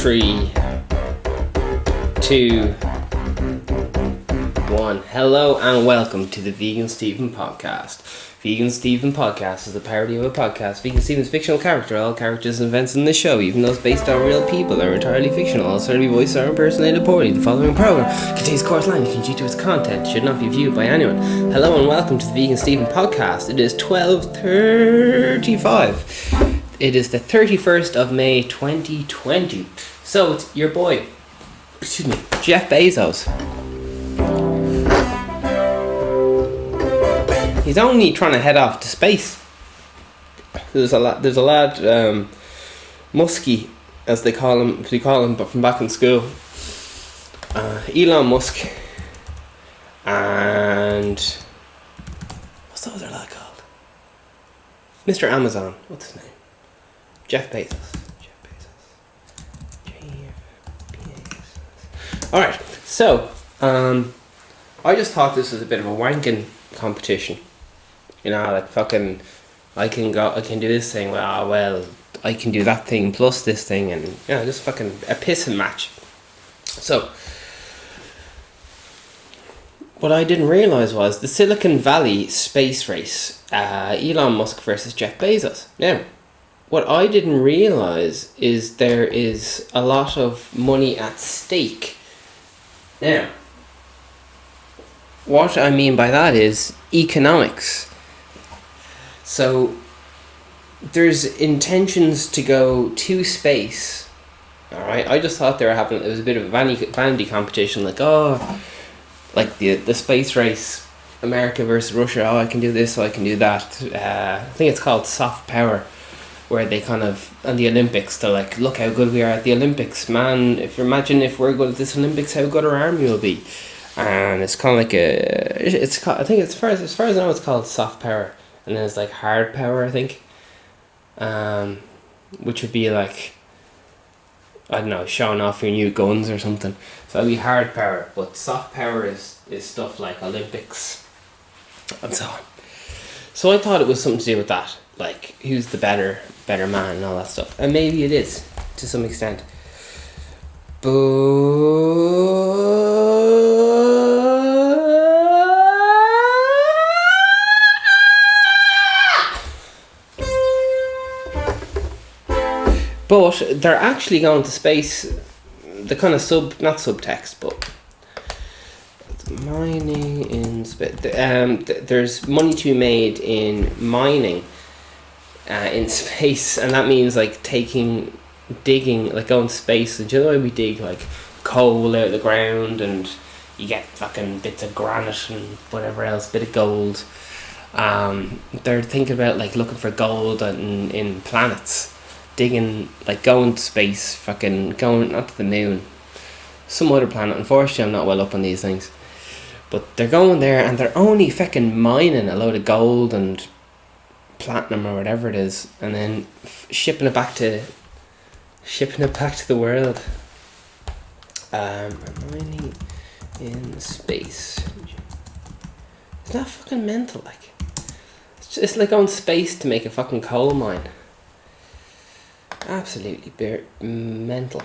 3, 2, 1. Hello and welcome to the Vegan Steven Podcast. Vegan Steven Podcast is the parody of a podcast. Vegan Steven's fictional character. All characters and events in the show, even those based on real people, are entirely fictional. All certainly voiced or impersonated poorly. The following program contains coarse language and due to its content should not be viewed by anyone. Hello and welcome to the Vegan Steven Podcast. It is 12:35. It is the 31st of May 2020. So it's your boy, Jeff Bezos. He's only trying to head off to space. There's a lad, Muskie, as they call him, but from back in school. ElonMusk and what's the other lad called? Mr. Amazon. What's his name? Jeff Bezos. Alright, so I just thought this was a bit of a wanking competition. You know, like fucking I can do this thing, well I can do that thing plus this thing, and you know, just fucking a pissing match. So what I didn't realise was the Silicon Valley Space Race, Elon Musk versus Jeff Bezos. Now, what I didn't realise is there is a lot of money at stake. Now, what I mean by that is economics. So, there's intentions to go to space. Alright, I just thought it was a bit of a vanity competition, like the space race, America versus Russia, I can do this, I can do that. I think it's called soft power, where they kind of, on the Olympics, they're like, look how good we are at the Olympics, man. If we're good at this Olympics, how good our army will be. And it's kind of like I think as far as I know, it's called soft power. And then it's like hard power, I think. Which would be like, I don't know, showing off your new guns or something. So that'd be hard power. But soft power is stuff like Olympics and so on. So I thought it was something to do with that. Like, who's the better man and all that stuff. And maybe it is, to some extent. But they're actually going to space, the kind of not subtext, but mining in space. There's money to be made in mining in space, and that means like digging, like going to space. Do you know why we dig like coal out of the ground, and you get fucking bits of granite and whatever else, bit of gold. They're thinking about like looking for gold in planets. Digging, like going to space, fucking going, not to the moon, some other planet. Unfortunately, I'm not well up on these things, but they're going there and they're only fucking mining a load of gold and platinum or whatever it is, and then shipping it back to the world. Mining in space. It's not fucking mental, like it's like going to space to make a fucking coal mine. Absolutely mental.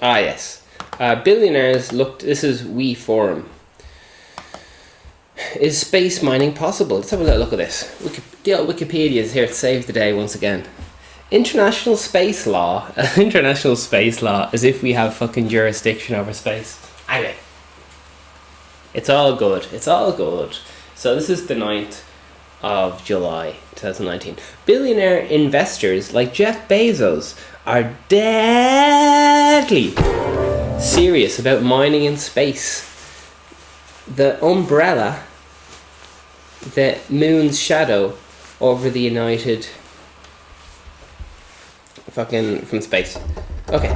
Yes. Billionaires looked. This is We Forum. Is space mining possible? Let's have a little look at this. Wikipedia is here to save the day once again. International space law. International space law, as if we have fucking jurisdiction over space. Anyway. It's all good. So this is the 9th of July 2019. Billionaire investors like Jeff Bezos are deadly serious about mining in space. The umbrella, the moon's shadow over the United from space. Okay.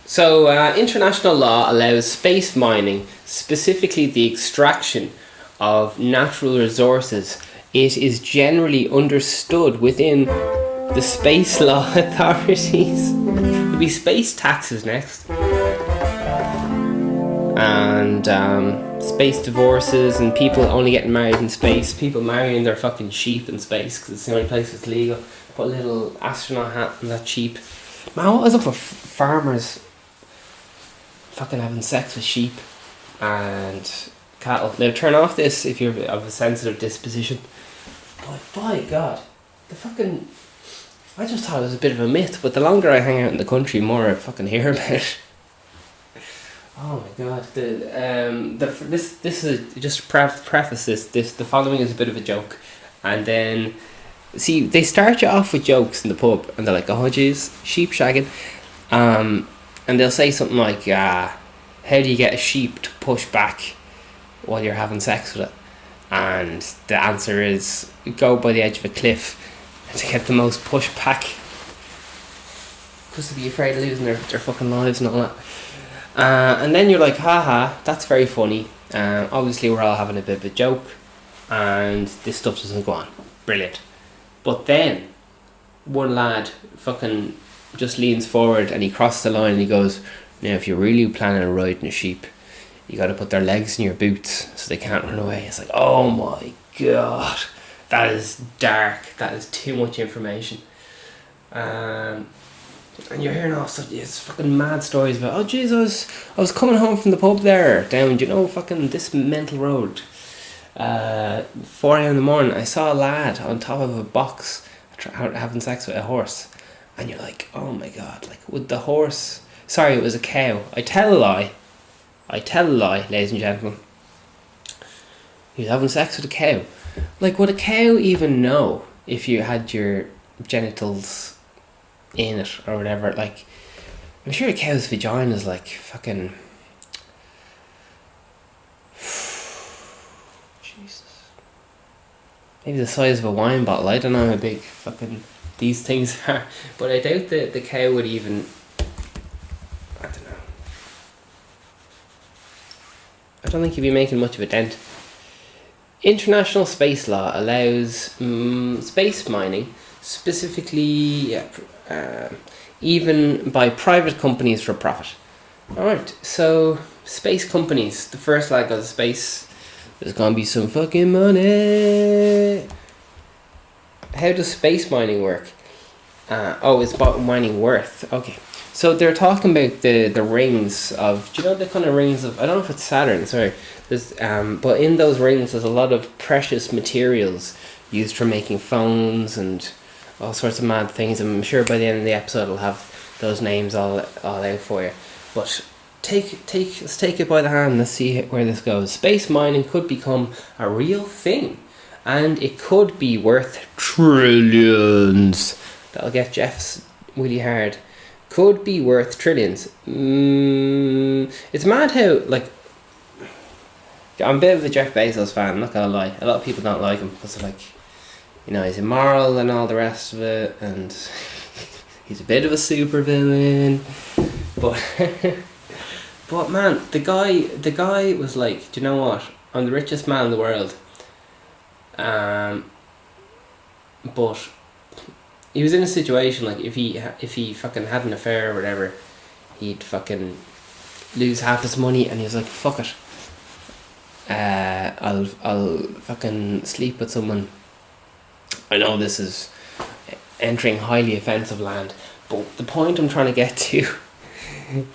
So, international law allows space mining, specifically the extraction of natural resources. It is generally understood within the space law authorities. There'll be space taxes next. and space divorces, and people only getting married in space, people marrying their fucking sheep in space because it's the only place it's legal. Put a little astronaut hat on that sheep. Man, what is up with farmers fucking having sex with sheep and cattle? Now turn off this if you're of a sensitive disposition. But by God, the fucking... I just thought it was a bit of a myth, but the longer I hang out in the country, the more I fucking hear about it. Oh my God! This is just to preface this. The following is a bit of a joke, and then see they start you off with jokes in the pub, and they're like, "Oh jeez, sheep shagging," and they'll say something like, "How do you get a sheep to push back while you're having sex with it?" And the answer is, go by the edge of a cliff to get the most pushback, because to be afraid of losing their fucking lives and all that. And then you're like, haha, that's very funny. Obviously we're all having a bit of a joke, and this stuff doesn't go on. Brilliant. But then one lad fucking just leans forward and he crosses the line and he goes, now if you're really planning on riding a sheep, you got to put their legs in your boots so they can't run away. It's like, oh my God, that is dark. That is too much information. And you're hearing all such fucking mad stories about, oh jeez, I was coming home from the pub there down, fucking this mental road. 4 a.m. in the morning, I saw a lad on top of a box having sex with a horse, and you're like, oh my God, like would the horse? Sorry, it was a cow. I tell a lie, ladies and gentlemen. He was having sex with a cow. Like, would a cow even know if you had your genitals in it or whatever? Like, I'm sure a cow's vagina is like fucking Jesus, maybe the size of a wine bottle. I don't know how big fucking these things are, but I doubt that the cow would even, I don't know, I don't think he'd be making much of a dent. International space law allows space mining, specifically even by private companies for profit. Alright, so space companies, the first leg of the space, there's gonna be some fucking money. How does space mining work? It's mining worth. Okay, so they're talking about the rings of, do you know the kind of rings of, I don't know if it's Saturn, sorry, there's but in those rings there's a lot of precious materials used for making phones and all sorts of mad things. I'm sure by the end of the episode I'll have those names all out for you. But let's take it by the hand. Let's see where this goes. Space mining could become a real thing, and it could be worth trillions. That'll get Jeff's really hard. Could be worth trillions. It's mad how, like, I'm a bit of a Jeff Bezos fan, I'm not gonna lie. A lot of people don't like him because they're like, he's immoral and all the rest of it, and he's a bit of a supervillain. But man, the guy was like, do you know what? I'm the richest man in the world. But he was in a situation like if he fucking had an affair or whatever, he'd fucking lose half his money, and he was like, fuck it. I'll fucking sleep with someone. I know this is entering highly offensive land, but the point I'm trying to get to,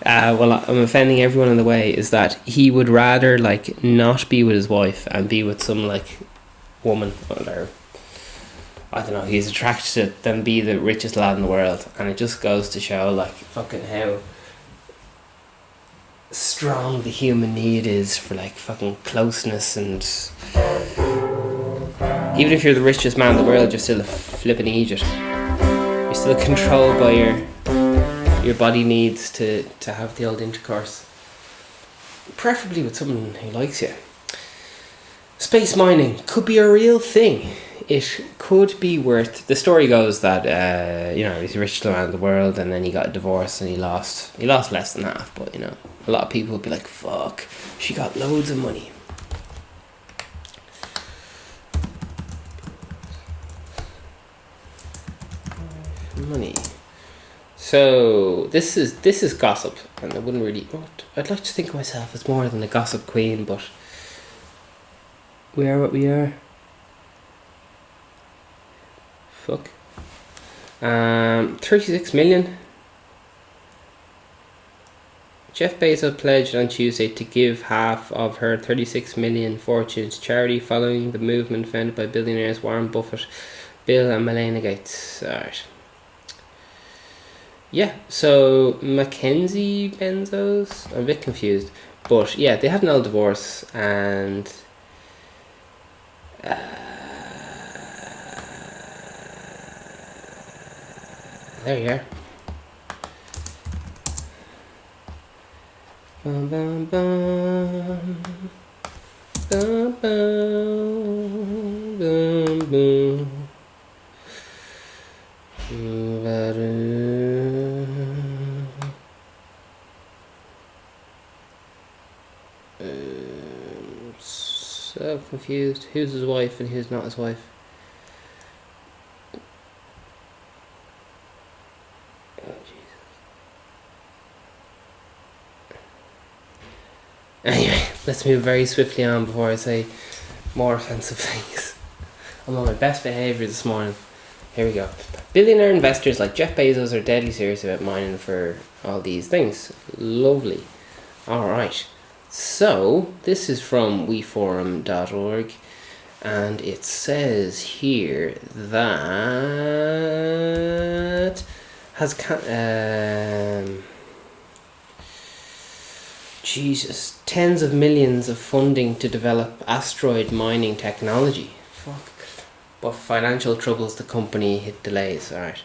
well, I'm offending everyone in the way, is that he would rather like not be with his wife and be with some like woman, or I don't know, he's attracted to it, than be the richest lad in the world. And it just goes to show like fucking how strong the human need is for like fucking closeness. And even if you're the richest man in the world, you're still a flipping idiot. You're still controlled by your body needs to have the old intercourse, preferably with someone who likes you. Space mining could be a real thing. It could be worth, the story goes that he's the richest man in the world, and then he got a divorce and he lost less than half, but a lot of people would be like, fuck, she got loads of money. So this is gossip, and I wouldn't really. I'd like to think of myself as more than a gossip queen, but we are what we are. Fuck. 36 million. Jeff Bezos pledged on Tuesday to give half of her 36 million fortune to charity following the movement founded by billionaires Warren Buffett, Bill and Melinda Gates. Alright. Yeah, so Mackenzie Bezos, I'm a bit confused, but yeah, they had an old divorce, and there you are. Bum, bum, bum. Bum, bum, bum, bum. So confused. Who's his wife and who's not his wife? Oh, Jesus. Anyway, let's move very swiftly on before I say more offensive things. I'm on my best behaviour this morning. Here we go. Billionaire investors like Jeff Bezos are deadly serious about mining for all these things. Lovely. Alright. So, this is from weforum.org, and it says here that Jesus, tens of millions of funding to develop asteroid mining technology. Fuck. But financial troubles, the company hit delays. Alright.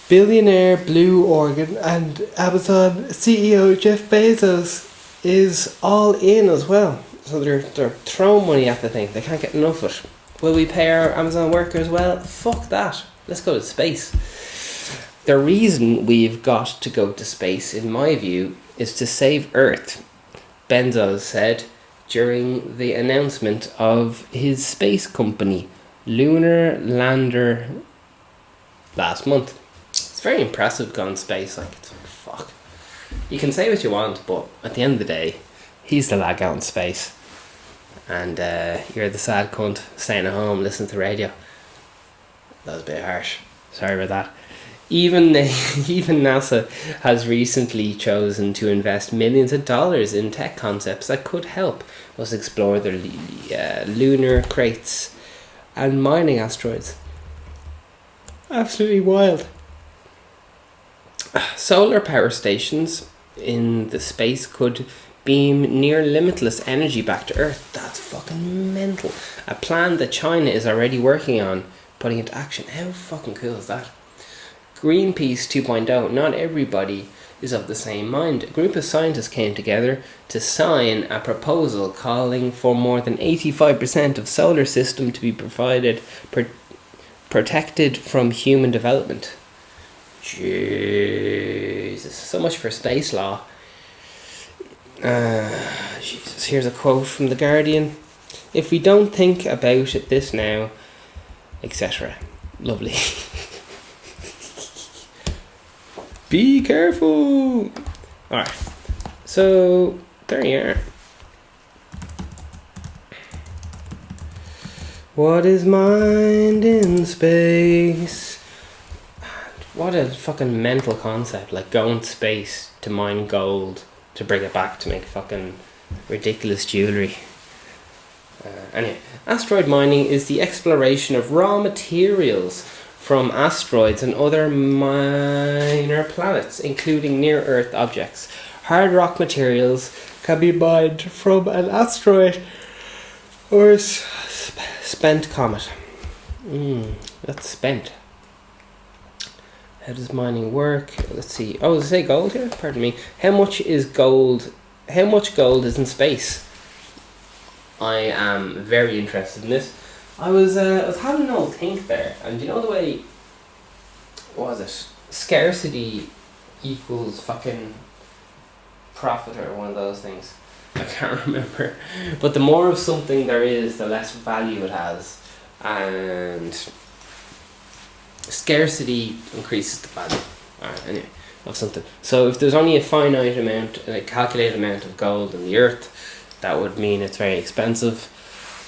Billionaire Blue Organ and Amazon CEO Jeff Bezos is all in as well. So they're throwing money at the thing. They can't get enough of it. Will we pay our Amazon workers? Well, fuck that. Let's go to space. The reason we've got to go to space, in my view, is to save Earth, Bezos said during the announcement of his space company, Lunar Lander, last month. It's very impressive going to space. Like, it's fuck. You can say what you want, but at the end of the day, he's the lad out in space, and you're the sad cunt staying at home listening to radio. That was a bit harsh. Sorry about that. Even NASA has recently chosen to invest millions of dollars in tech concepts that could help us explore the lunar crates and mining asteroids. Absolutely wild. Solar power stations in the space could beam near limitless energy back to Earth. That's fucking mental. A plan that China is already working on putting into action. How fucking cool is that? Greenpeace 2.0. Not everybody is of the same mind. A group of scientists came together to sign a proposal calling for more than 85% of solar system to be protected from human development. Jesus, so much for space law. Jesus, here's a quote from The Guardian. If we don't think about this now, etc. Lovely. Be careful. Alright, so there you are. What is mined in space? What a fucking mental concept. Like going to space to mine gold to bring it back to make fucking ridiculous jewellery. Anyway, asteroid mining is the exploration of raw materials from asteroids and other minor planets, including near-Earth objects. Hard rock materials can be mined from an asteroid or spent comet. That's spent. How does mining work? Let's see. Oh, does it say gold here? Pardon me. How much gold is in space? I am very interested in this. I was having an old think there, and you know the way, what was it? Scarcity equals fucking profit, or one of those things. I can't remember. But the more of something there is, the less value it has. And scarcity increases the value. Alright, anyway, of something. So if there's only a finite amount, a calculated amount of gold in the earth, that would mean it's very expensive.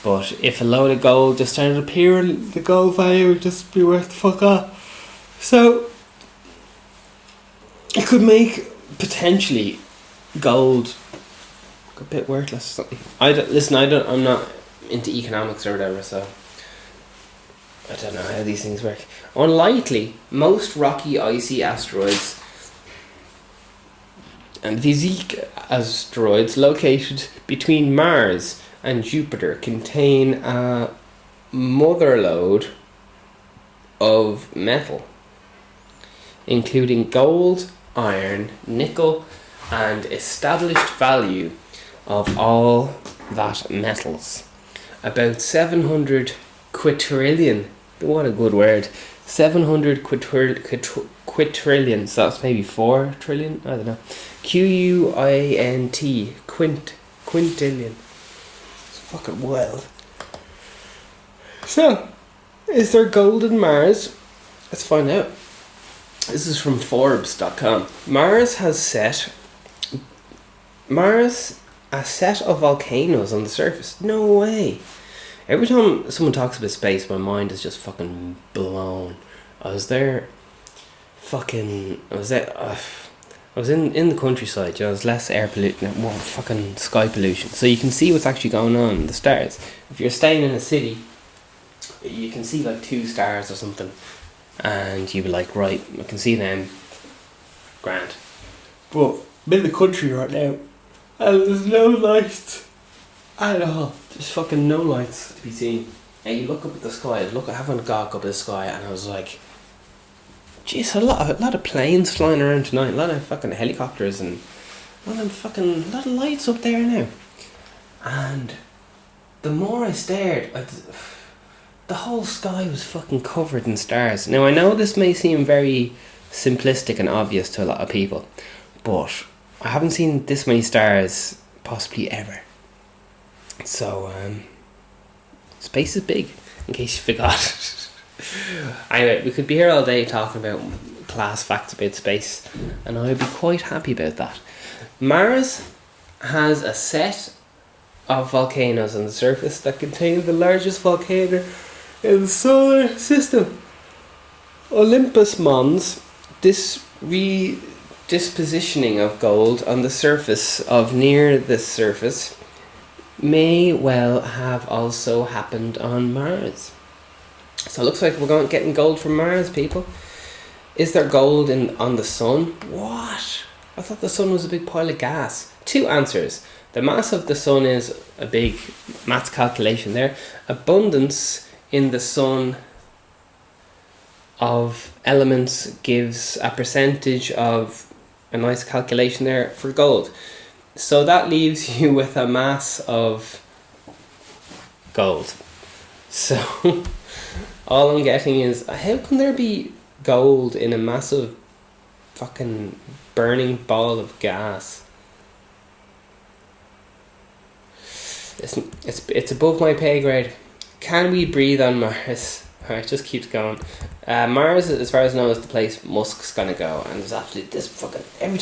But if a load of gold just started appearing, the gold value would just be worth fuck off. So it could make potentially gold a bit worthless or something. I'm not into economics or whatever, so I don't know how these things work. Unlikely, most rocky icy asteroids and physique asteroids located between Mars and Jupiter contain a mother lode of metal, including gold, iron, nickel, and established value of all that metals. About 700 quadrillion, what a good word, 700 quadrillion, so that's maybe 4 trillion, I don't know, Quint, quintillion, it's fucking wild. So, is there gold in Mars? Let's find out. This is from Forbes.com. Mars a set of volcanoes on the surface. No way. Every time someone talks about space, my mind is just fucking blown. I was in the countryside, you know, there's less air pollution, more fucking sky pollution. So you can see what's actually going on in the stars. If you're staying in a city, you can see like 2 stars or something, and you'd be like, right, I can see them, grand. But I'm in the country right now, and there's no lights at all. There's fucking no lights to be seen. And you look up at the sky, I haven't got up at the sky, and I was like, jeez, a lot of planes flying around tonight, a lot of fucking helicopters, and a lot of lights up there now. And the more I stared, the whole sky was fucking covered in stars. Now I know this may seem very simplistic and obvious to a lot of people, but I haven't seen this many stars possibly ever. So space is big, in case you forgot. Anyway, we could be here all day talking about class facts about space, and I'd be quite happy about that. Mars has a set of volcanoes on the surface that contain the largest volcano in the solar system. Olympus Mons, this redispositioning of gold on the surface of near the surface may well have also happened on Mars. So it looks like we're getting gold from Mars, people. Is there gold on the sun? What? I thought the sun was a big pile of gas. 2 answers. The mass of the sun is a big maths calculation there. Abundance in the sun of elements gives a percentage of a nice calculation there for gold. So that leaves you with a mass of gold. So all I'm getting is, how can there be gold in a massive fucking burning ball of gas? It's above my pay grade. Can we breathe on Mars? Alright, just keeps going. Mars, as far as I know, is the place Musk's gonna go, and there's absolutely this fucking every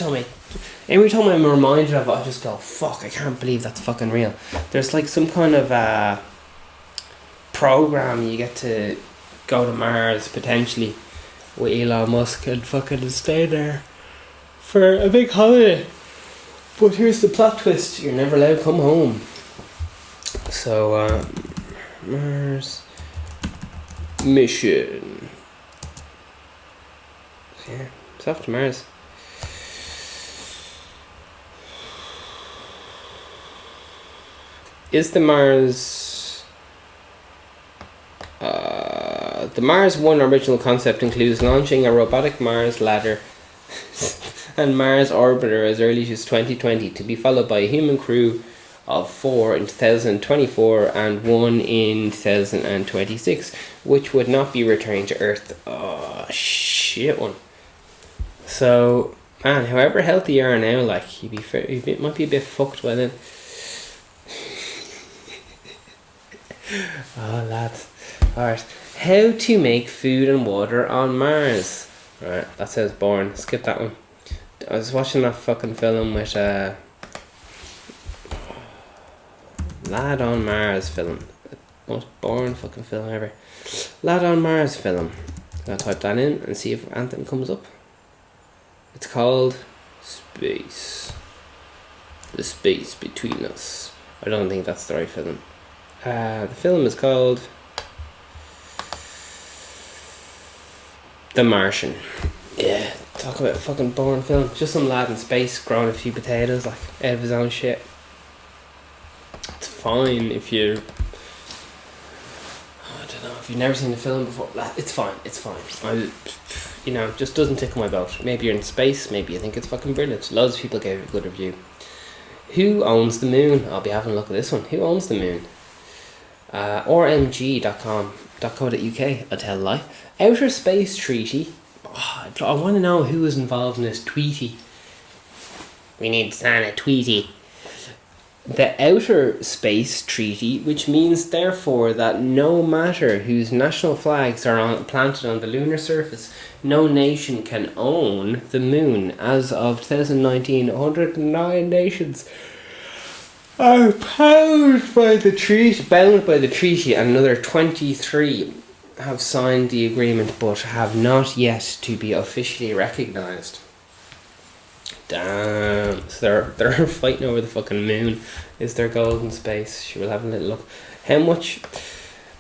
time I'm reminded of it, I just go, fuck, I can't believe that's fucking real. There's like some kind of program you get to go to Mars potentially with ElonMusk and fucking stay there for a big holiday. But here's the plot twist: you're never allowed to come home. So Mars mission. Yeah, it's off to Mars. Is the Mars... the Mars 1 original concept includes launching a robotic Mars lander and Mars orbiter as early as 2020, to be followed by a human crew of 4 in 2024 and 1 in 2026, which would not be returning to Earth. Oh, shit one. So, man, however healthy you are now, like, you might be a bit fucked by then. Oh, lads. Alright. How to make food and water on Mars. Right, that sounds boring. Skip that one. I was watching that fucking film with Lad on Mars film. Most boring fucking film ever. Lad on Mars film. I'm gonna type that in and see if anything comes up. It's called Space. The Space Between Us. I don't think that's the right film. The film is called The Martian. Yeah, talk about a fucking boring film. Just some lad in space growing a few potatoes, like, out of his own shit. It's fine if you're... I don't know, if you've never seen the film before. It's fine. It just doesn't tickle my boat. Maybe you're in space, maybe you think it's fucking brilliant. Loads of people gave it a good review. Who owns the moon? I'll be having a look at this one. Who owns the moon? rmg.com.co.uk. I'll tell a lie. Outer Space Treaty. I want to know who was involved in this treaty. We need to sign a treaty. The Outer Space Treaty, which means therefore that no matter whose national flags are planted on the lunar surface, no nation can own the moon. As of 2019, 109 nations are bound by the treaty, and another 23 have signed the agreement but have not yet to be officially recognised. Damn. So they're fighting over the fucking moon. Is there gold in space? Sure, we'll have a little look. How much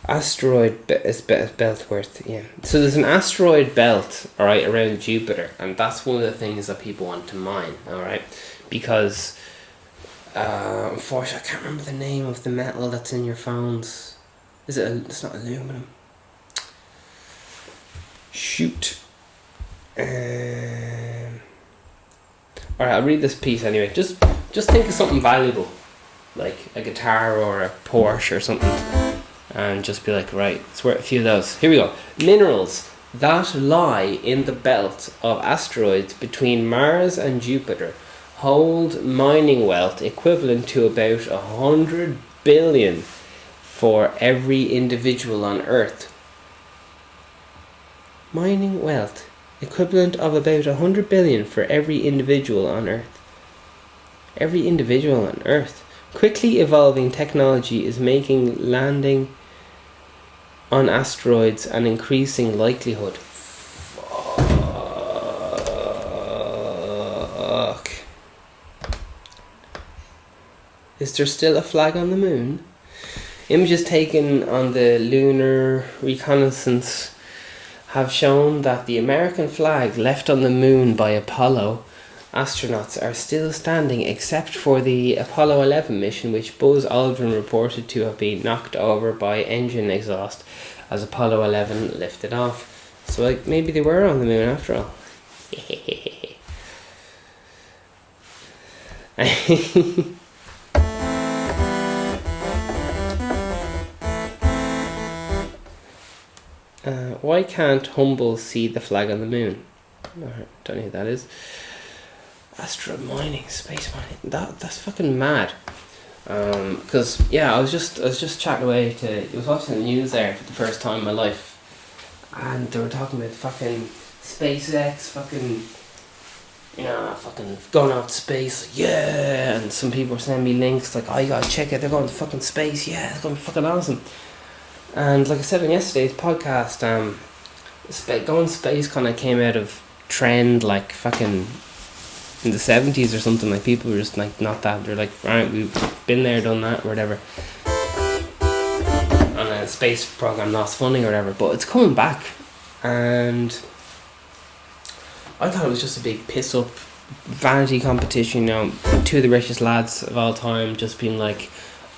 asteroid belt worth? Yeah. So there's an asteroid belt, alright, around Jupiter, and that's one of the things that people want to mine, alright? Because unfortunately I can't remember the name of the metal that's in your phones. It's not aluminum. Shoot. Alright, I'll read this piece anyway. Just think of something valuable, like a guitar or a Porsche or something, and just be like, right, it's worth a few of those. Here we go. Minerals that lie in the belt of asteroids between Mars and Jupiter hold mining wealth equivalent to about 100 billion for every individual on Earth. Mining wealth equivalent of about 100 billion for every individual on Earth. Every individual on Earth. Quickly evolving technology is making landing on asteroids an increasing likelihood. Fuck. Is there still a flag on the moon? Images taken on the lunar reconnaissance have shown that the American flag left on the moon by Apollo astronauts are still standing, except for the Apollo 11 mission, which Buzz Aldrin reported to have been knocked over by engine exhaust as Apollo 11 lifted off. So maybe they were on the moon after all. Why can't Humble see the flag on the moon? Alright, don't know who that is. Asteroid mining, space mining. That's fucking mad. Because I was just chatting away I was watching the news there for the first time in my life, and they were talking about fucking SpaceX, fucking going out to space, yeah. And some people were sending me links like, oh, you gotta check it. They're going to fucking space, yeah. It's gonna be fucking awesome. And like I said in yesterday's podcast, going to space kind of came out of trend like fucking in the 70s or something. Like people were just like not that. They're like, right, we've been there, done that, or whatever. On a space program lost funding or whatever, but it's coming back, and I thought it was just a big piss up vanity competition. Two of the richest lads of all time just being like,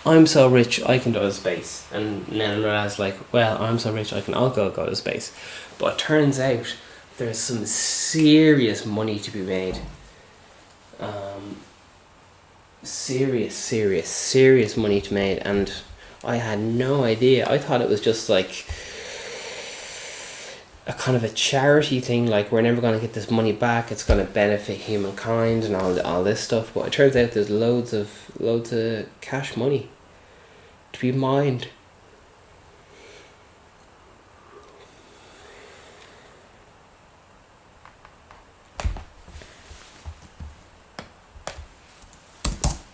I'm so rich I can go to space, and then another lad's like, well, I'm so rich I can also go to space. But it turns out there's some serious money to be made. Serious money to be made, and I had no idea. I thought it was just like a kind of a charity thing, like we're never going to get this money back, it's going to benefit humankind and all this stuff. But it turns out there's loads of cash money to be mined.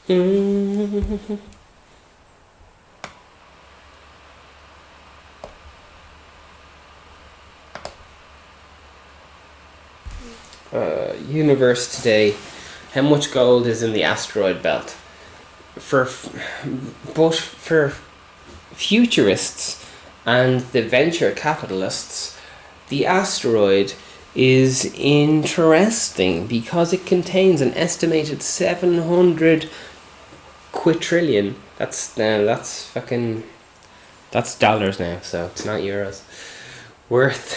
Universe today. How much gold is in the asteroid belt? But for futurists and the venture capitalists, the asteroid is interesting because it contains an estimated 700 quadrillion. That's dollars now, so it's not euros. Worth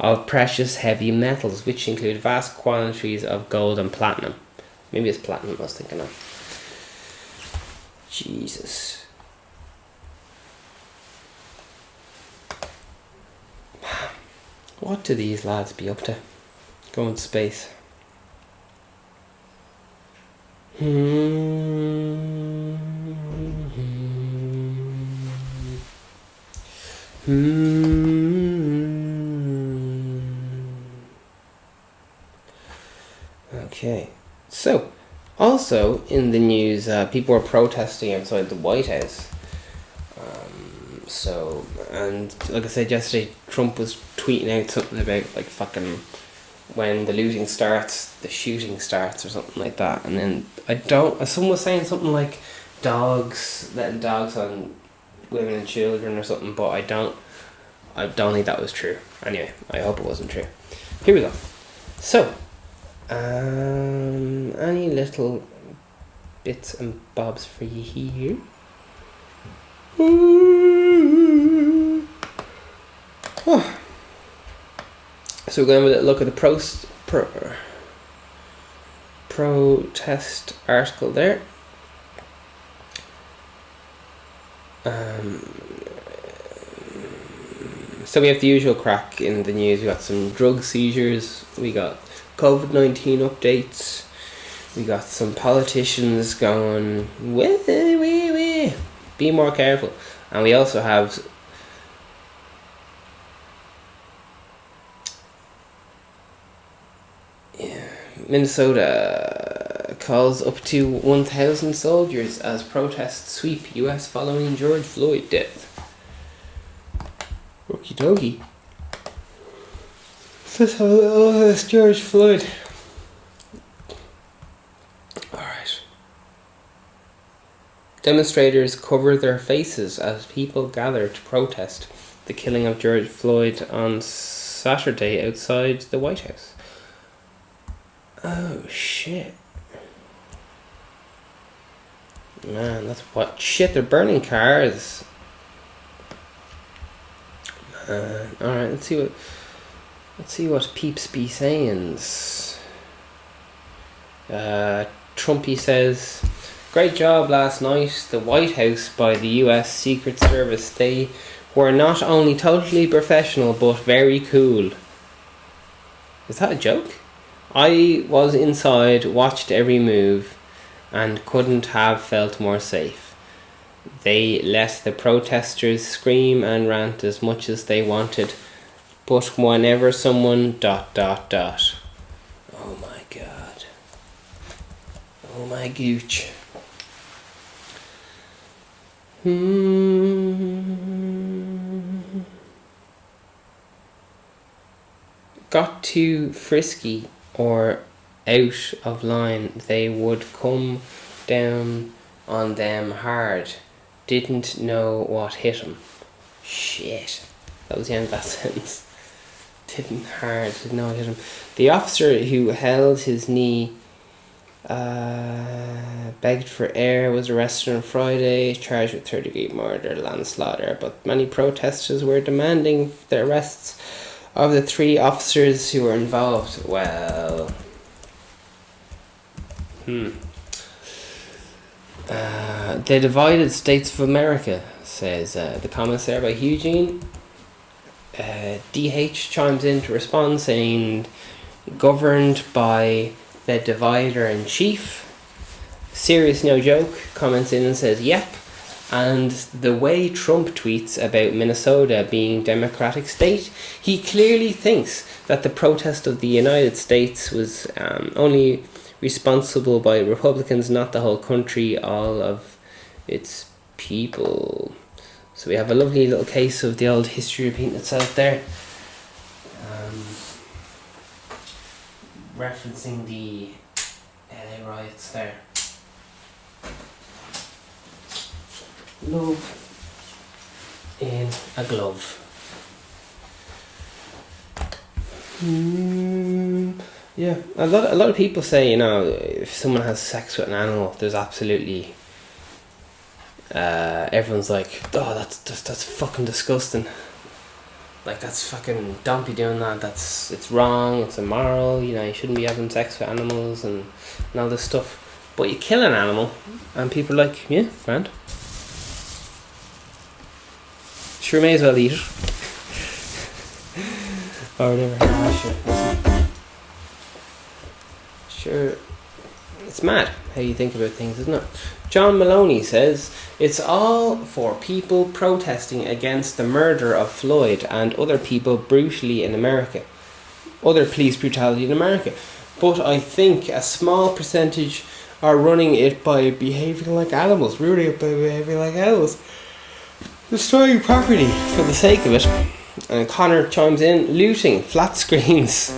of precious heavy metals, which include vast quantities of gold and platinum. Maybe it's platinum I was thinking of. Jesus. What do these lads be up to? Going to space. Okay, so also in the news, people are protesting outside the White House. And like I said yesterday, Trump was tweeting out something about like fucking when the looting starts, the shooting starts, or something like that. And then someone was saying something like letting dogs on women and children or something, but I don't think that was true. Anyway, I hope it wasn't true. Here we go. So, any little bits and bobs for you here? Oh. So we're going to have a look at the protest article there. So we have the usual crack in the news. We got some drug seizures. We got COVID-19 updates. We got some politicians going, wee, be more careful. And we also have Minnesota calls up to 1,000 soldiers as protests sweep US following George Floyd death. Okie dokie. Let's have a little of this George Floyd. Alright. Demonstrators cover their faces as people gather to protest the killing of George Floyd on Saturday outside the White House. Oh shit. Man, that's what shit, they're burning cars. Man. Alright, let's see what peeps be sayings. Trumpy says, great job last night, the White House by the US Secret Service. They were not only totally professional but very cool. Is that a joke? I was inside, watched every move, and couldn't have felt more safe. They let the protesters scream and rant as much as they wanted, but whenever someone ... Oh my god. Oh my gooch. Got too frisky or out of line, they would come down on them hard. Didn't know what hit him. Shit. That was the end of that sentence. Didn't know what hit him. The officer who held his knee, begged for air, was arrested on Friday, charged with third-degree murder, manslaughter, but many protesters were demanding the arrests of the 3 officers who were involved. Well, the divided states of America, says the comments there by Eugene. DH chimes in to respond, saying, governed by the divider-in-chief. Serious no joke comments in and says, yep. And the way Trump tweets about Minnesota being democratic state, he clearly thinks that the protest of the United States was only responsible by Republicans, not the whole country, all of its people. So we have a lovely little case of the old history repeating itself there. Referencing the LA riots there. Love in a glove. Yeah, a lot of people say, if someone has sex with an animal, there's absolutely everyone's like, oh, that's fucking disgusting. Like, that's fucking, don't be doing that. It's wrong. It's immoral. You shouldn't be having sex with animals and all this stuff. But you kill an animal, and people are like, yeah, grand. Sure, may as well eat it. Or whatever. Sure. It's mad how you think about things, isn't it? John Maloney says, it's all for people protesting against the murder of Floyd and other people brutally in America. Other police brutality in America. But I think a small percentage are running it by behaving like animals. Ruining it by behaving like animals. Destroying property for the sake of it. And Connor chimes in, looting flat screens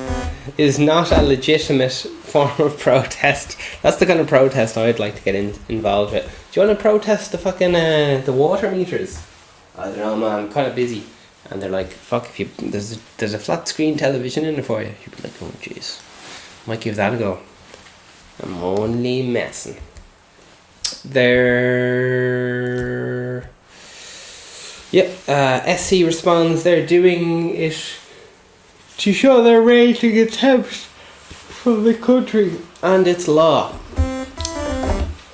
is not a legitimate form of protest. That's the kind of protest I'd like to get involved with. Do you want to protest the fucking the water meters? I don't know, man, I'm kind of busy. And they're like, fuck, if you there's a flat screen television in there for you. You'd be like, oh jeez, might give that a go. I'm only messing. SC responds, they're doing it to show their raging contempt from the country and its law.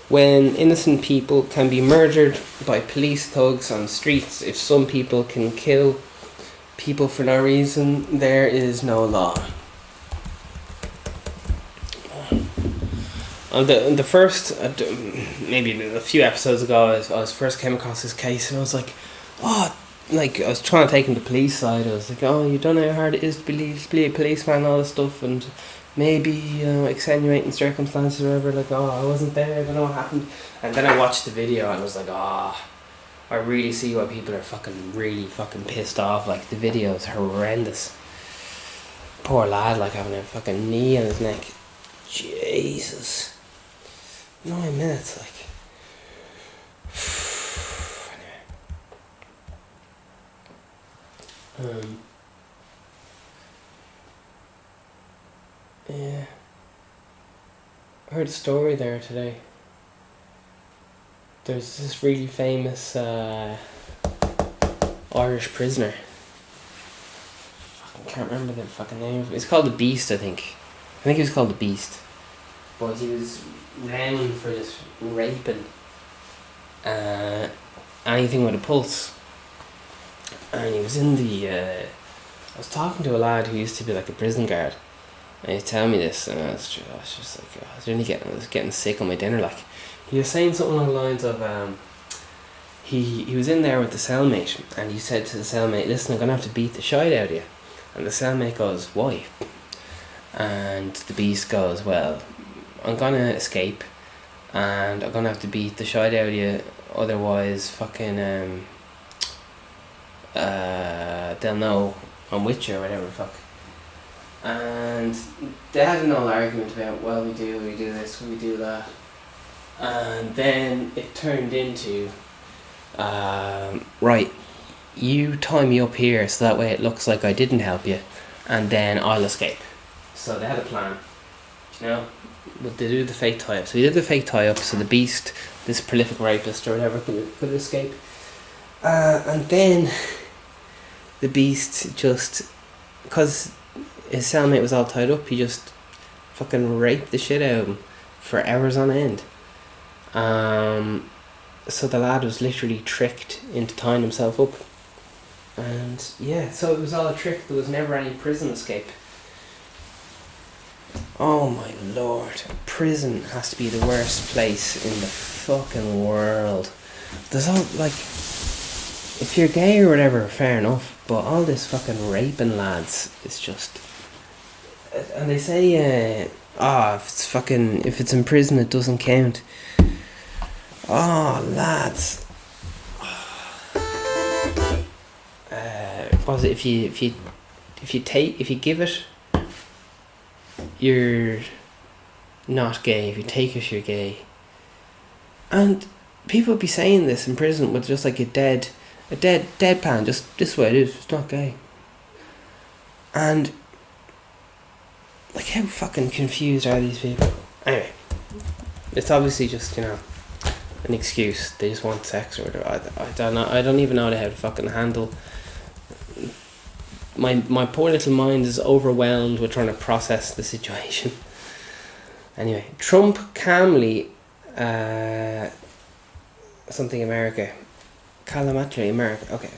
When innocent people can be murdered by police thugs on streets, if some people can kill people for no reason, there is no law. On the first, maybe a few episodes ago, I was first came across this case and I was like, I was trying to take him to the police side. I was like, oh, you don't know how hard it is to be a policeman and all this stuff, and maybe extenuating circumstances or whatever. Like, oh, I wasn't there, I don't know what happened. And then I watched the video and I was like, I really see why people are really fucking pissed off. Like, the video is horrendous. Poor lad, like, having a fucking knee on his neck. Jesus. 9 minutes, like. Yeah. I heard a story there today. There's this really famous Irish prisoner. I can't remember the fucking name. It's called the Beast, I think. I think he was called the Beast. But he was renowned for just raping anything with a pulse. And he was in the I was talking to a lad who used to be like a prison guard, and he was telling me this, and I was just like, I was getting sick on my dinner. Like, he was saying something along the lines of he was in there with the cellmate, and he said to the cellmate, listen, I'm gonna have to beat the shite out of you. And the cellmate goes, why? And the Beast goes, well, I'm gonna escape and I'm gonna have to beat the shite out of you, otherwise fucking they'll know I'm with you or whatever the fuck. And they had an old argument about, well, we do this, we do that. And then it turned into, right, you tie me up here so that way it looks like I didn't help you, and then I'll escape. So they had a plan, but they do the fake tie-up. So he did the fake tie-up so the Beast, this prolific rapist or whatever, could escape. And then the Beast just, because his cellmate was all tied up, he just fucking raped the shit out of him for hours on end. So the lad was literally tricked into tying himself up. And yeah, so it was all a trick. There was never any prison escape. Oh my lord, prison has to be the worst place in the fucking world. There's all, like, if you're gay or whatever, fair enough, but all this fucking raping lads is just, and they say if it's in prison, it doesn't count. Oh, lads. Was it if you give it, you're not gay. If you take it, you're gay. And people would be saying this in prison with just like a deadpan, just this way it is. It's not gay. And like, how fucking confused are these people? Anyway, it's obviously just, an excuse. They just want sex or whatever. I don't know. I don't even know how to fucking handle. My poor little mind is overwhelmed with trying to process the situation. Anyway, Trump calmly, something America, Calamatre America. Okay.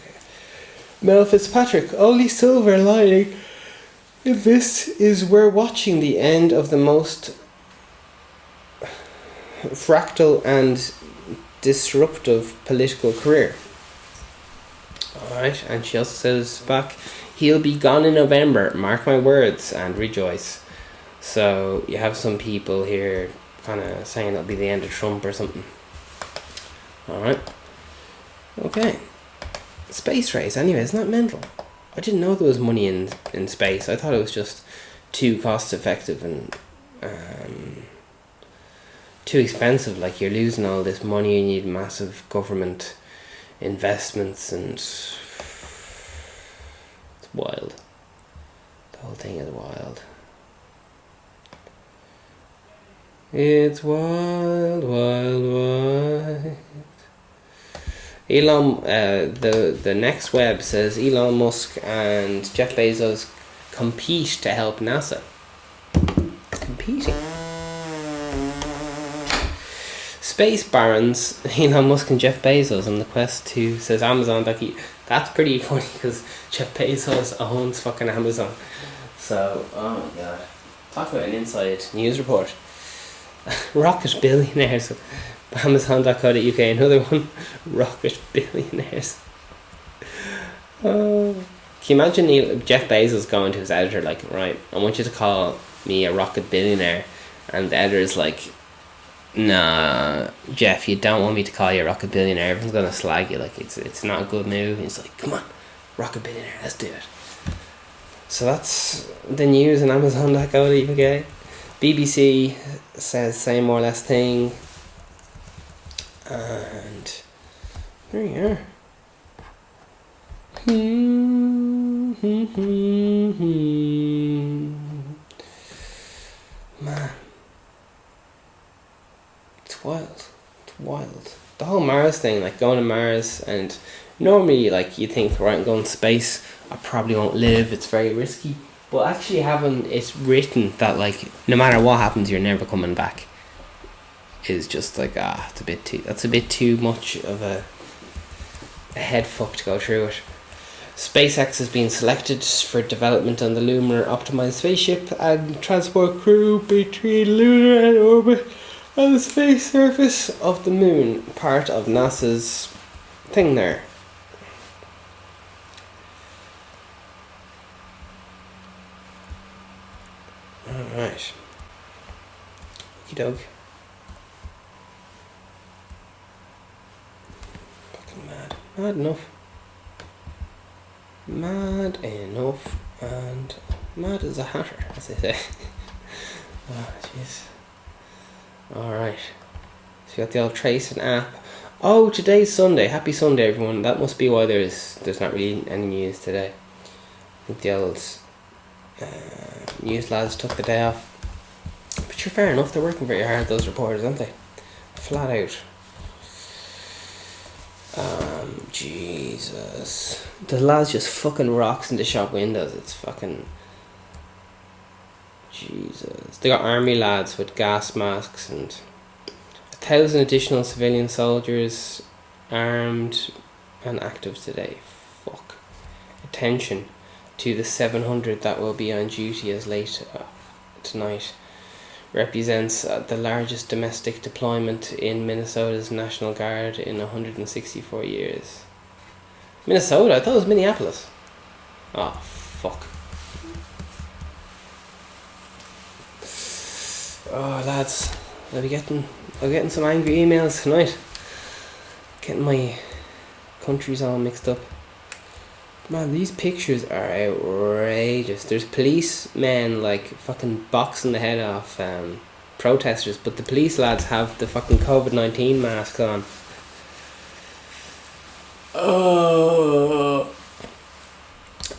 Mel Fitzpatrick, only silver lining. This is we're watching the end of the most fractal and disruptive political career. Alright, and she also says back, he'll be gone in November, mark my words, and rejoice. So you have some people here kind of saying it'll be the end of Trump or something. Alright. Okay. Space race, anyway, isn't that mental? I didn't know there was money in space. I thought it was just too cost effective and too expensive. Like, you're losing all this money, you need massive government investments, and it's wild. The whole thing is wild. It's wild, wild, wild. The next web says Elon Musk and Jeff Bezos compete to help NASA. Competing. Space barons Elon Musk and Jeff Bezos on the quest to, says Amazon. That's pretty funny because Jeff Bezos owns fucking Amazon. So, oh my god. Talk about an inside news report. Rocket billionaires. Amazon.co.uk, another one. Rocket billionaires. Can you imagine Jeff Bezos going to his editor like, right, I want you to call me a rocket billionaire, and the editor's like, nah, Jeff, you don't want me to call you a rocket billionaire, everyone's gonna slag you, like it's not a good move. And he's like, come on, rocket billionaire, let's do it. So that's the news on Amazon.co.uk. BBC says same or less thing. And there you are. Man, it's wild. It's wild. The whole Mars thing, like going to Mars, and normally, like, you think, right, I'm going to space, I probably won't live, it's very risky. But actually having it written that, like, no matter what happens, you're never coming back, is just like, that's a bit too much of a head fuck to go through it. SpaceX has been selected for development on the lunar optimized spaceship and transport crew between lunar and orbit on the space surface of the moon, part of NASA's thing there. Alright. Okie doke. Fucking mad. Mad enough, and mad as a hatter, as they say. Oh, jeez. Alright. So you got the old tracing app. Oh, today's Sunday. Happy Sunday, everyone. That must be why there's not really any news today. I think the old news lads took the day off. But you're fair enough, they're working very hard, those reporters, aren't they? Flat out. Jesus. The lads just fucking rocks into shop windows. It's fucking... Jesus. They got army lads with gas masks, and 1,000 additional civilian soldiers armed and active today. Fuck. Attention to the 700 that will be on duty as late tonight. Represents the largest domestic deployment in Minnesota's National Guard in 164 years. Minnesota? I thought it was Minneapolis. Oh, fuck. Oh lads, I'll be getting some angry emails tonight. Getting my countries all mixed up. Man, these pictures are outrageous. There's policemen like fucking boxing the head off protesters, but the police lads have the fucking COVID-19 masks on. Oh.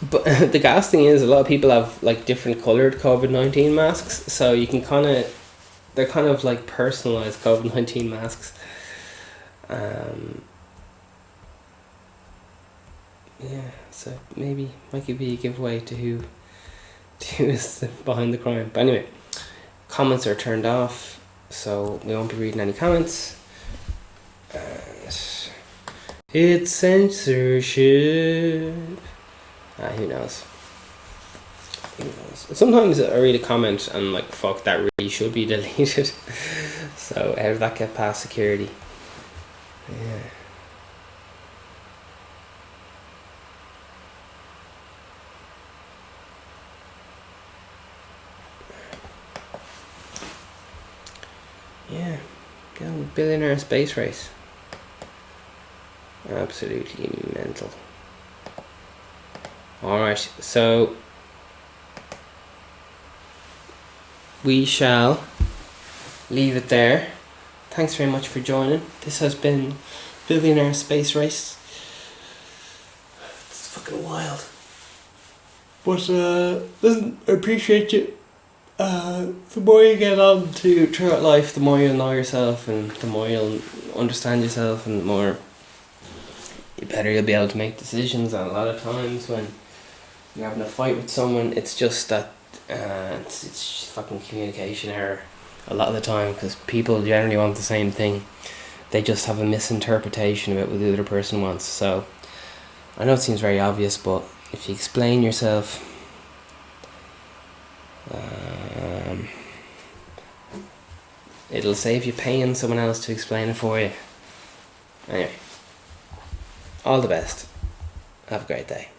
But the gas thing is, a lot of people have like different coloured COVID-19 masks, so you can they're kind of like personalised COVID-19 masks. Yeah, so maybe might be a giveaway to who is behind the crime. But anyway, comments are turned off, so we won't be reading any comments. It's censorship. Who knows? Sometimes I read a comment and like, fuck, that really should be deleted. So how did that get past security? Yeah. Yeah. Billionaire Space Race. Absolutely mental. Alright, so we shall leave it there. Thanks very much for joining. This has been Billionaire Space Race. It's fucking wild. But listen, I appreciate you. The more you get on to throughout life, the more you'll know yourself, and the more you'll understand yourself, and the more better you'll be able to make decisions. And a lot of times when you're having a fight with someone, it's just that it's fucking communication error a lot of the time, because people generally want the same thing. They just have a misinterpretation about what the other person wants. So I know it seems very obvious, but if you explain yourself, it'll save you paying someone else to explain it for you. Anyway, all the best. Have a great day.